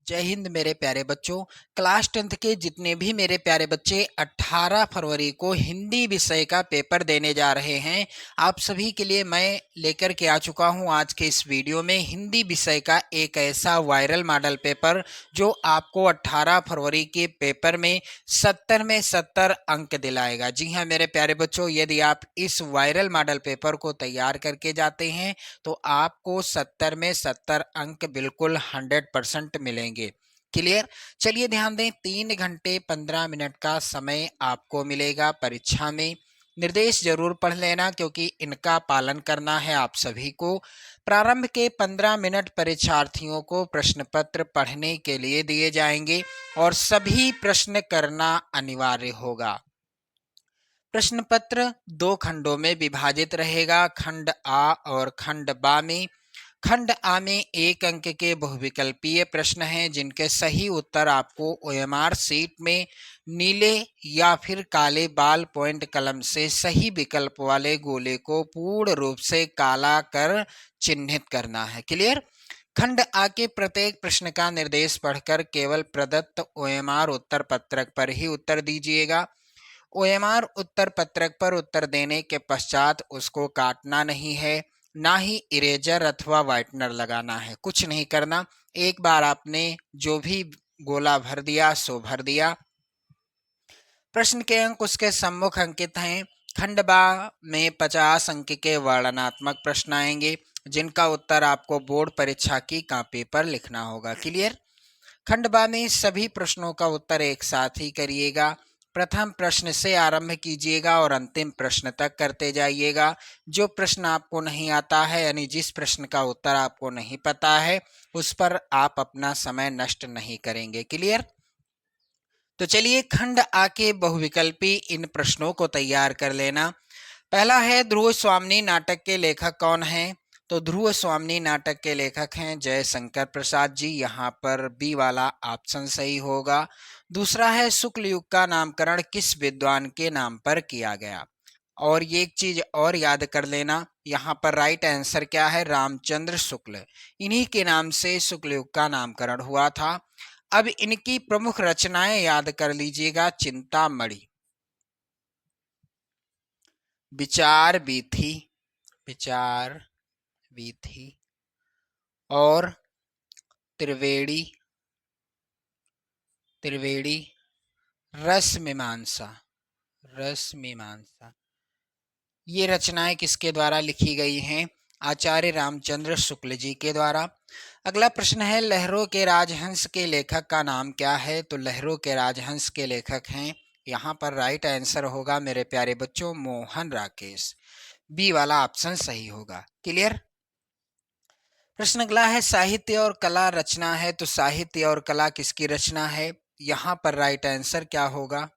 जय हिंद मेरे प्यारे बच्चों। क्लास 10th के जितने भी मेरे प्यारे बच्चे 18 फरवरी को हिंदी विषय का पेपर देने जा रहे हैं, आप सभी के लिए मैं लेकर के आ चुका हूं आज के इस वीडियो में हिंदी विषय का एक ऐसा वायरल मॉडल पेपर जो आपको 18 फरवरी के पेपर में 70 में 70 अंक दिलाएगा। जी हां मेरे प्यारे बच्चों, यदि आप इस वायरल मॉडल पेपर को तैयार करके जाते हैं तो आपको 70 में 70 अंक बिल्कुल 100% मिलेंगे। क्लियर? चलिए ध्यान दें, 3 घंटे 15 मिनट का समय आपको मिलेगा परीक्षा में। निर्देश जरूर पढ़ लेना क्योंकि इनका पालन करना है आप सभी को। प्रारंभ के 15 मिनट परीक्षार्थियों को प्रश्न पत्र पढ़ने के लिए दिए जाएंगे और सभी प्रश्न करना अनिवार्य होगा। प्रश्न पत्र 2 खंडों में विभाजित रहेगा, खंड आ और खंड बा में। खंड आ में 1 अंक के बहुविकल्पीय प्रश्न हैं जिनके सही उत्तर आपको ओएमआर शीट में नीले या फिर काले बाल पॉइंट कलम से सही विकल्प वाले गोले को पूर्ण रूप से काला कर चिन्हित करना है। क्लियर? खंड आ के प्रत्येक प्रश्न का निर्देश पढ़कर केवल प्रदत्त ओएमआर उत्तर पत्रक पर ही उत्तर दीजिएगा। ओएमआर उत्तर पत्रक पर उत्तर देने के पश्चात उसको काटना नहीं है, ना ही इरेजर अथवा व्हाइटनर लगाना है, कुछ नहीं करना। एक बार आपने जो भी गोला भर दिया सो भर दिया। प्रश्न के अंक उसके सम्मुख अंकित हैं। खंड बा में 50 अंक के वर्णनात्मक प्रश्न आएंगे जिनका उत्तर आपको बोर्ड परीक्षा की कॉपी पर लिखना होगा। क्लियर? खंड बा में सभी प्रश्नों का उत्तर एक साथ ही करिएगा। प्रथम प्रश्न से आरंभ कीजिएगा और अंतिम प्रश्न तक करते जाइएगा। जो प्रश्न आपको नहीं आता है यानी जिस प्रश्न का उत्तर आपको नहीं पता है उस पर आप अपना समय नष्ट नहीं करेंगे। क्लियर? तो चलिए खंड आ के बहुविकल्पी इन प्रश्नों को तैयार कर लेना। पहला है, ध्रुव स्वामिनी नाटक के लेखक कौन हैं? तो ध्रुव स्वामिनी नाटक के लेखक हैं जयशंकर प्रसाद जी, यहाँ पर बी वाला ऑप्शन सही होगा। दूसरा है, शुक्ल युग का नामकरण किस विद्वान के नाम पर किया गया? और ये एक चीज और याद कर लेना, यहाँ पर राइट आंसर क्या है? रामचंद्र शुक्ल, इन्हीं के नाम से शुक्ल युग का नामकरण हुआ था। अब इनकी प्रमुख रचनाएं याद कर लीजिएगा। चिंतामणि, विचार वीथी, विचार वीथी और त्रिवेणी, त्रिवेणी रस मीमांसा, रस मीमांसा, ये रचनाएं किसके द्वारा लिखी गई हैं? आचार्य रामचंद्र शुक्ल जी के द्वारा। अगला प्रश्न है, लहरों के राजहंस के लेखक का नाम क्या है? तो लहरों के राजहंस के लेखक हैं, यहाँ पर राइट आंसर होगा मेरे प्यारे बच्चों मोहन राकेश, बी वाला ऑप्शन सही होगा। क्लियर? प्रश्न अगला है, साहित्य और कला रचना है, तो साहित्य और कला किसकी रचना है? यहाँ पर राइट आंसर क्या होगा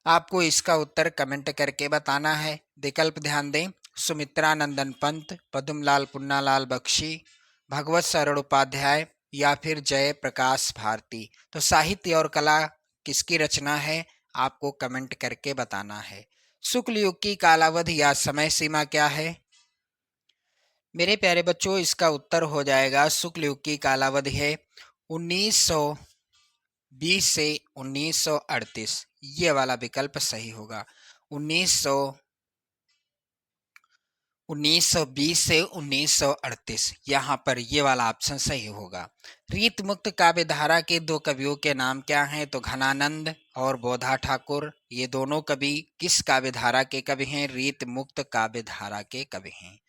आपको इसका उत्तर कमेंट करके बताना है। विकल्प ध्यान दें, सुमित्रा नंदन पंत, पद्मलाल पुन्नालाल बख्शी, भगवत शरण उपाध्याय या फिर जय प्रकाश भारती। तो साहित्य और कला किसकी रचना है आपको कमेंट करके बताना है। शुक्ल युग की कालावधि या समय सीमा क्या है? मेरे प्यारे बच्चों, इसका उत्तर हो जाएगा शुक्ल युग की कालावधि है 1920 से 1938, ये वाला विकल्प सही होगा। 1920 से 1938, यहाँ पर ये वाला ऑप्शन सही होगा। रीत मुक्त काव्य धारा के 2 कवियों के नाम क्या हैं? तो घनानंद और बोधा ठाकुर, ये दोनों कवि किस काव्य धारा के कवि हैं? रीत मुक्त काव्य धारा के कवि हैं।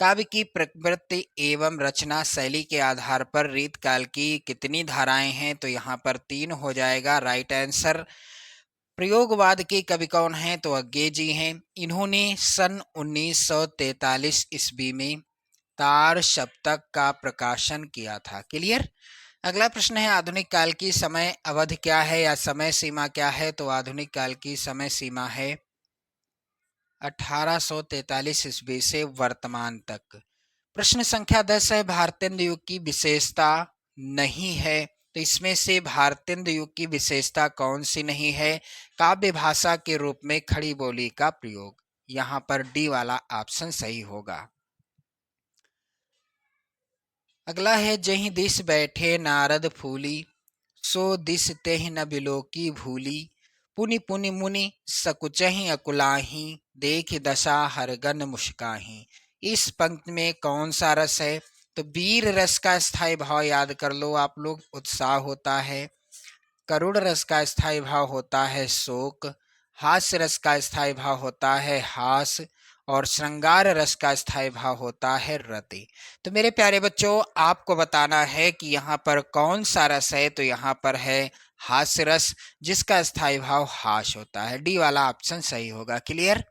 काव्य की प्रवृत्ति एवं रचना शैली के आधार पर रीत काल की कितनी धाराएं हैं? तो यहाँ पर 3 हो जाएगा राइट आंसर। प्रयोगवाद के कवि कौन हैं? तो अज्ञे जी हैं, इन्होंने सन 1943 ईस्वी में तार सप्तक का प्रकाशन किया था। क्लियर? अगला प्रश्न है, आधुनिक काल की समय अवधि क्या है या समय सीमा क्या है? तो आधुनिक काल की समय सीमा है 1843 ईस्वी से वर्तमान तक। प्रश्न संख्या 10 है, भारतेंदु युग की विशेषता नहीं है, तो इसमें से भारतेंदु युग की विशेषता कौन सी नहीं है? काव्य भाषा के रूप में खड़ी बोली का प्रयोग, यहाँ पर डी वाला ऑप्शन सही होगा। अगला है, जहीं दिस बैठे नारद फूली, सो दिस तेहि न बिलो की भूली, पुनि पुनि मुनि सकुचहि अकुलाही, देख दशा हरगन मुस्काही। इस पंक्ति में कौन सा रस है? तो वीर रस का स्थायी भाव याद कर लो आप लोग, उत्साह होता है। करुण रस का स्थायी भाव होता है शोक। हास्य रस का स्थायी भाव होता है हास। और श्रृंगार रस का स्थायी भाव होता है रति। तो मेरे प्यारे बच्चों, आपको बताना है कि यहाँ पर कौन सा रस है। तो यहाँ पर है हास्य रस, जिसका स्थायी भाव हास होता है। डी वाला ऑप्शन सही होगा। क्लियर।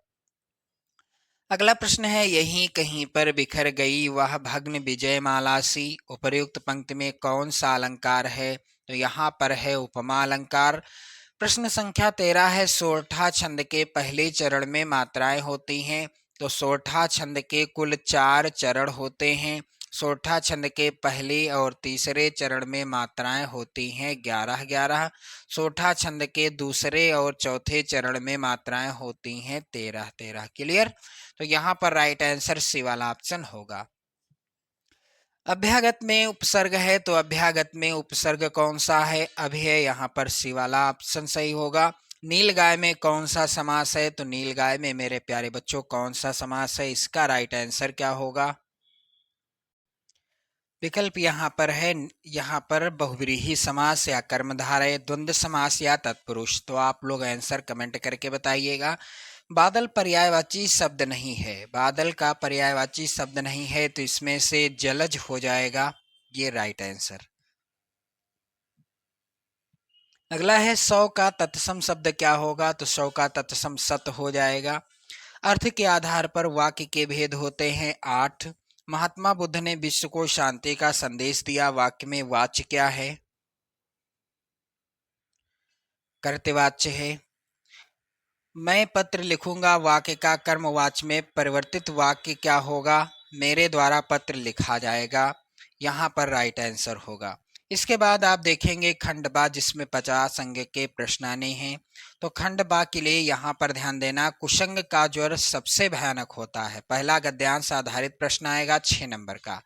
अगला प्रश्न है, यहीं कहीं पर बिखर गई वह भग्न विजय माला सी, उपर्युक्त पंक्ति में कौन सा अलंकार है? तो यहाँ पर है उपमा अलंकार। प्रश्न संख्या 13 है, सोरठा छंद के पहले चरण में मात्राएं होती हैं। तो सोरठा छंद के कुल 4 चरण होते हैं। सोरठा छंद के पहले और तीसरे चरण में मात्राएं होती हैं 11-11। सोरठा छंद के दूसरे और चौथे चरण में मात्राएं होती हैं 13-13। क्लियर। तो यहाँ पर राइट आंसर सी वाला ऑप्शन होगा। अभ्यागत में उपसर्ग है, तो अभ्यागत में उपसर्ग कौन सा है? अभय, यहाँ पर सी वाला ऑप्शन सही होगा। नील गाय में कौन सा समास है? तो नील गाय में मेरे प्यारे बच्चों कौन सा समास है? इसका राइट आंसर क्या होगा? विकल्प यहाँ पर है, यहाँ पर बहुव्रीहि समास या कर्मधारय द्वंद्व समास या तत्पुरुष। तो आप लोग आंसर कमेंट करके बताइएगा। बादल पर्यायवाची शब्द नहीं है, बादल का पर्यायवाची शब्द नहीं है, तो इसमें से जलज हो जाएगा ये राइट आंसर। अगला है, सौ का तत्सम शब्द क्या होगा? तो सौ का तत्सम सत हो जाएगा। अर्थ के आधार पर वाक्य के भेद होते हैं 8। महात्मा बुद्ध ने विश्व को शांति का संदेश दिया, वाक्य में वाच्य क्या है? कर्तवाच्य है। मैं पत्र लिखूंगा, वाक्य का कर्मवाच्य में परिवर्तित वाक्य क्या होगा? मेरे द्वारा पत्र लिखा जाएगा। यहाँ पर राइट आंसर होगा। इसके बाद आप देखेंगे खंडबा, जिसमें 50 अंक के प्रश्न आने हैं। तो खंडबा के लिए यहाँ पर ध्यान देना, कुशंग का ज्वर सबसे भयानक होता है। पहला गद्यांश आधारित प्रश्न आएगा 6 नंबर का।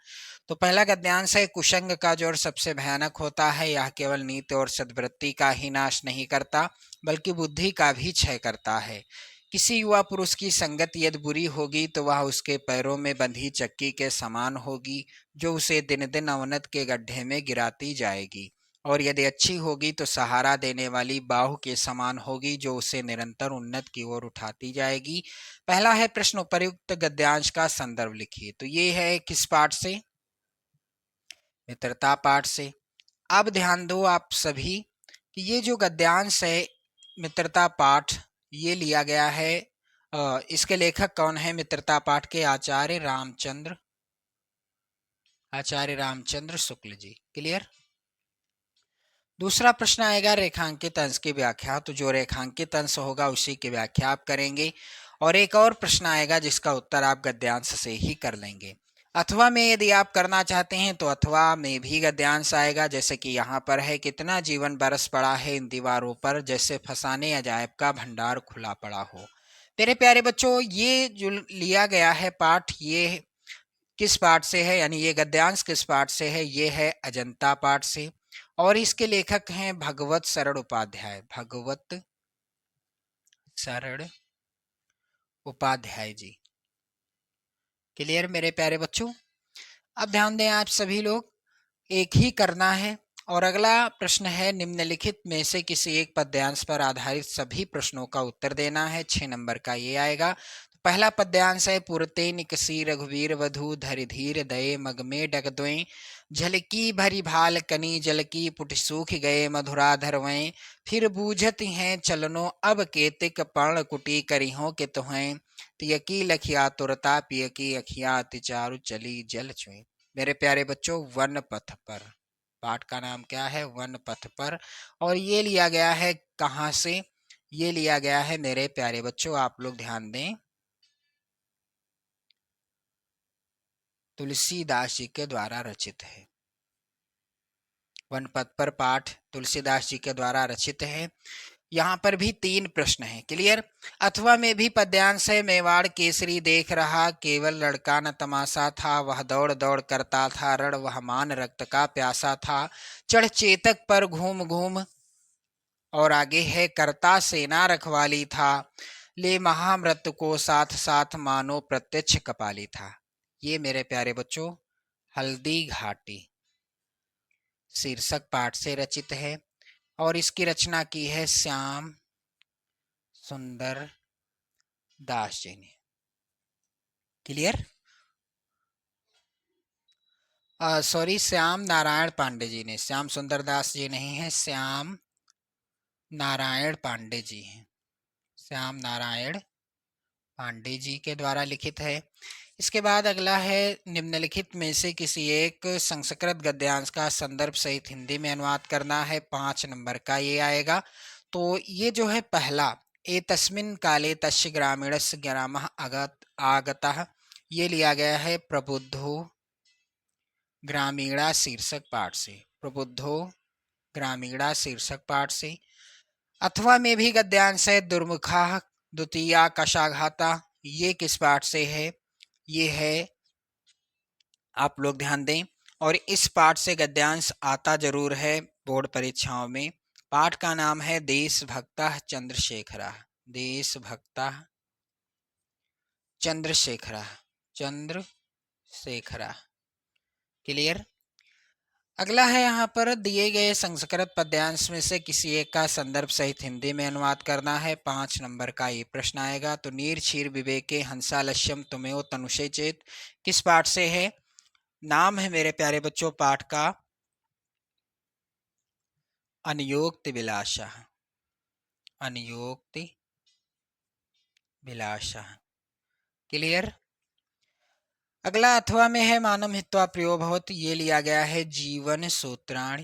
तो पहला गद्यांश है, कुशंग का ज्वर सबसे भयानक होता है, यह केवल नीति और सद्वृत्ति का ही नाश नहीं करता बल्कि बुद्धि का भी क्षय करता है। किसी युवा पुरुष की संगत यदि बुरी होगी तो वह उसके पैरों में बंधी चक्की के समान होगी, जो उसे दिन दिन अवनत के गड्ढे में गिराती जाएगी, और यदि अच्छी होगी तो सहारा देने वाली बाहु के समान होगी, जो उसे निरंतर उन्नत की ओर उठाती जाएगी। पहला है प्रश्न, उपर्युक्त गद्यांश का संदर्भ लिखिए। तो ये है किस पाठ से? मित्रता पाठ से। अब ध्यान दो आप सभी कि ये जो गद्यांश है मित्रता पाठ, ये लिया गया है, इसके लेखक कौन है? मित्रता पाठ के आचार्य रामचंद्र शुक्ल जी। क्लियर। दूसरा प्रश्न आएगा रेखांकित अंश की व्याख्या। तो जो रेखांकित अंश होगा उसी की व्याख्या आप करेंगे। और एक और प्रश्न आएगा जिसका उत्तर आप गद्यांश से ही कर लेंगे। अथवा में यदि आप करना चाहते हैं तो अथवा में भी गद्यांश आएगा, जैसे कि यहाँ पर है, कितना जीवन बरस पड़ा है इन दीवारों पर, जैसे फसाने अजायब का भंडार खुला पड़ा हो। मेरे प्यारे बच्चों, ये जो लिया गया है पाठ, ये किस पाठ से है, यानी ये गद्यांश किस पाठ से है? ये है अजंता पाठ से। और इसके लेखक हैं भगवत शरण उपाध्याय, भगवत शरण उपाध्याय जी। क्लियर मेरे प्यारे बच्चों। अब ध्यान दें आप सभी लोग, एक ही करना है। और अगला प्रश्न है, निम्नलिखित में से किसी एक पद्यांश पर आधारित सभी प्रश्नों का उत्तर देना है। 6 नंबर का ये आएगा। पहला पद्यांश है, पुरते निकसी रघुवीर वधु धरि धीर दये मग में डगद्वय, झलकी भरी भाल कनी जलकी पुट सूख गए मधुराधर वै, फिर बूझत हैं चलनो अब केतिक पर्ण कुटी करिहों के तुहें, तियकी लखिया तुरता पियकी अखिया अति चारु चली जल छुए। मेरे प्यारे बच्चों, वन पथ पर, पाठ का नाम क्या है? वन पथ पर। और ये लिया गया है कहाँ से? ये लिया गया है मेरे प्यारे बच्चों, आप लोग ध्यान दें, तुलसीदास जी के द्वारा रचित है। वन पथ पर पाठ तुलसीदास जी के द्वारा रचित है। यहाँ पर भी 3 प्रश्न हैं। क्लियर। अथवा में भी पद्यांश है, मेवाड़ केसरी देख रहा, केवल लड़का न तमाशा था, वह दौड़ दौड़ करता था रण, वह मान रक्त का प्यासा था, चढ़ चेतक पर घूम घूम, और आगे है करता सेना रखवाली था, ले महामृत को साथ साथ मानो प्रत्यक्ष कपाली था। ये मेरे प्यारे बच्चों हल्दी घाटी शीर्षक पाठ से रचित है और इसकी रचना की है श्याम सुंदर दास जी ने। क्लियर। सॉरी, श्याम नारायण पांडे जी ने, श्याम सुंदर दास जी नहीं है, श्याम नारायण पांडे जी हैं, श्याम नारायण पांडे जी के द्वारा लिखित है। इसके बाद अगला है, निम्नलिखित में से किसी एक संस्कृत गद्यांश का संदर्भ सहित हिंदी में अनुवाद करना है। 5 नंबर का ये आएगा। तो ये जो है पहला, एतस्मिन् काले तस्य ग्रामीणस्य ग्रामः आगतः, ये लिया गया है प्रबुद्धो ग्रामीणा शीर्षक पाठ से, प्रबुद्धो ग्रामीणा शीर्षक पाठ से। अथवा में भी गद्यांश है, दुर्मुखा द्वितीया कशाघाता, ये किस पाठ से है? ये है, आप लोग ध्यान दें, और इस पाठ से गद्यांश आता जरूर है बोर्ड परीक्षाओं में। पाठ का नाम है देशभक्तः चंद्रशेखरः, देशभक्तः चंद्रशेखरः, चंद्रशेखरः। क्लियर। अगला है, यहाँ पर दिए गए संस्कृत पद्यांश में से किसी एक का संदर्भ सहित हिंदी में अनुवाद करना है। 5 नंबर का ये प्रश्न आएगा। तो नीर क्षीर विवेके हंसालस्यम तुमेव तनुषे चेत, किस पाठ से है? नाम है मेरे प्यारे बच्चों पाठ का अनयोक्ति विलासा, अनयोक्ति विलासा। क्लियर। अगला अथवा में है, मानम हित्वा प्रियो भवति, ये लिया गया है जीवन सूत्राणि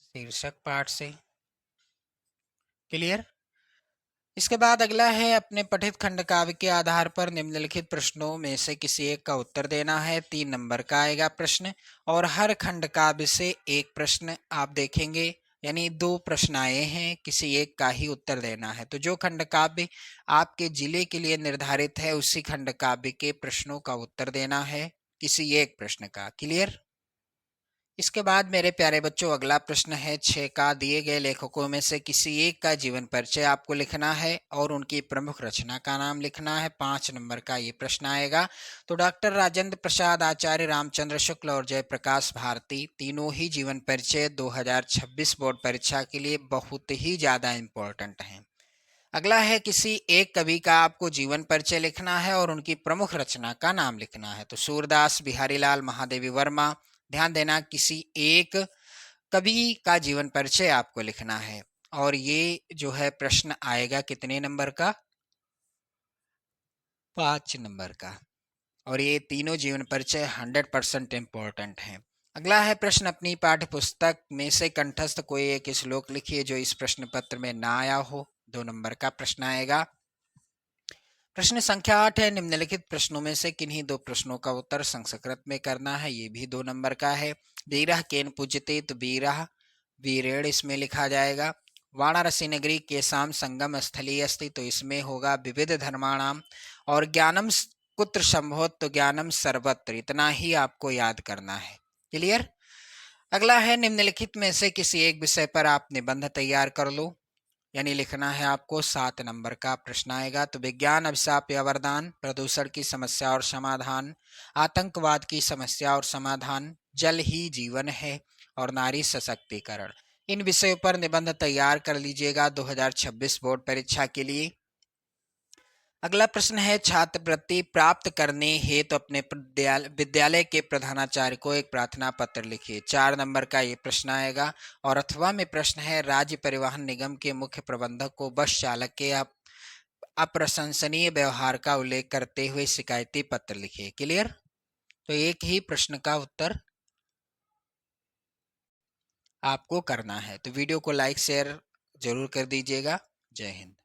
शीर्षक पाठ से। क्लियर। इसके बाद अगला है, अपने पठित खंड काव्य के आधार पर निम्नलिखित प्रश्नों में से किसी एक का उत्तर देना है। 3 नंबर का आएगा प्रश्न, और हर खंड काव्य से एक प्रश्न आप देखेंगे, यानी 2 प्रश्न आए हैं, किसी एक का ही उत्तर देना है। तो जो खंड काव्य आपके जिले के लिए निर्धारित है उसी खंड काव्य के प्रश्नों का उत्तर देना है, किसी एक प्रश्न का। क्लियर। इसके बाद मेरे प्यारे बच्चों अगला प्रश्न है 6 का, दिए गए लेखकों में से किसी एक का जीवन परिचय आपको लिखना है और उनकी प्रमुख रचना का नाम लिखना है। 5 नंबर का ये प्रश्न आएगा। तो डॉक्टर राजेंद्र प्रसाद, आचार्य रामचंद्र शुक्ल और जयप्रकाश भारती, तीनों ही जीवन परिचय 2026 बोर्ड परीक्षा के लिए बहुत ही ज्यादा इंपॉर्टेंट हैं। अगला है, किसी एक कवि का आपको जीवन परिचय लिखना है और उनकी प्रमुख रचना का नाम लिखना है। तो सूरदास, बिहारीलाल, महादेवी वर्मा, ध्यान देना, किसी एक कवि का जीवन परिचय आपको लिखना है। और ये जो है प्रश्न आएगा कितने नंबर का? 5 नंबर का। और ये तीनों जीवन परिचय 100% इंपॉर्टेंट हैं। अगला है प्रश्न, अपनी पाठ्य पुस्तक में से कंठस्थ कोई एक श्लोक लिखिए जो इस प्रश्न पत्र में ना आया हो। 2 नंबर का प्रश्न आएगा। प्रश्न संख्या 8 है, निम्नलिखित प्रश्नों में से किन्हीं 2 प्रश्नों का उत्तर संस्कृत में करना है। ये भी 2 नंबर का है। वीरः केन पूज्यते, तो वीरः वीरेण इसमें लिखा जाएगा। वाराणसी नगरी केसाम संगम स्थली अस्ति, तो इसमें होगा विविध धर्माणाम। और ज्ञानम कुत्र संभवत, तो ज्ञानम सर्वत्र। इतना ही आपको याद करना है। क्लियर। अगला है, निम्नलिखित में से किसी एक विषय पर आप निबंध तैयार कर लो, यानी लिखना है आपको। 7 नंबर का प्रश्न आएगा। तो विज्ञान अभिशाप या वरदान, प्रदूषण की समस्या और समाधान, आतंकवाद की समस्या और समाधान, जल ही जीवन है, और नारी सशक्तिकरण। इन विषयों पर निबंध तैयार कर लीजिएगा 2026 बोर्ड परीक्षा के लिए। अगला प्रश्न है, छात्रवृत्ति प्राप्त करने हेतु तो अपने विद्यालय के प्रधानाचार्य को एक प्रार्थना पत्र लिखिए। 4 नंबर का ये प्रश्न आएगा। और अथवा में प्रश्न है, राज्य परिवहन निगम के मुख्य प्रबंधक को बस चालक के अप्रशंसनीय व्यवहार का उल्लेख करते हुए शिकायती पत्र लिखिए। क्लियर। तो एक ही प्रश्न का उत्तर आपको करना है। तो वीडियो को लाइक शेयर जरूर कर दीजिएगा। जय हिंद।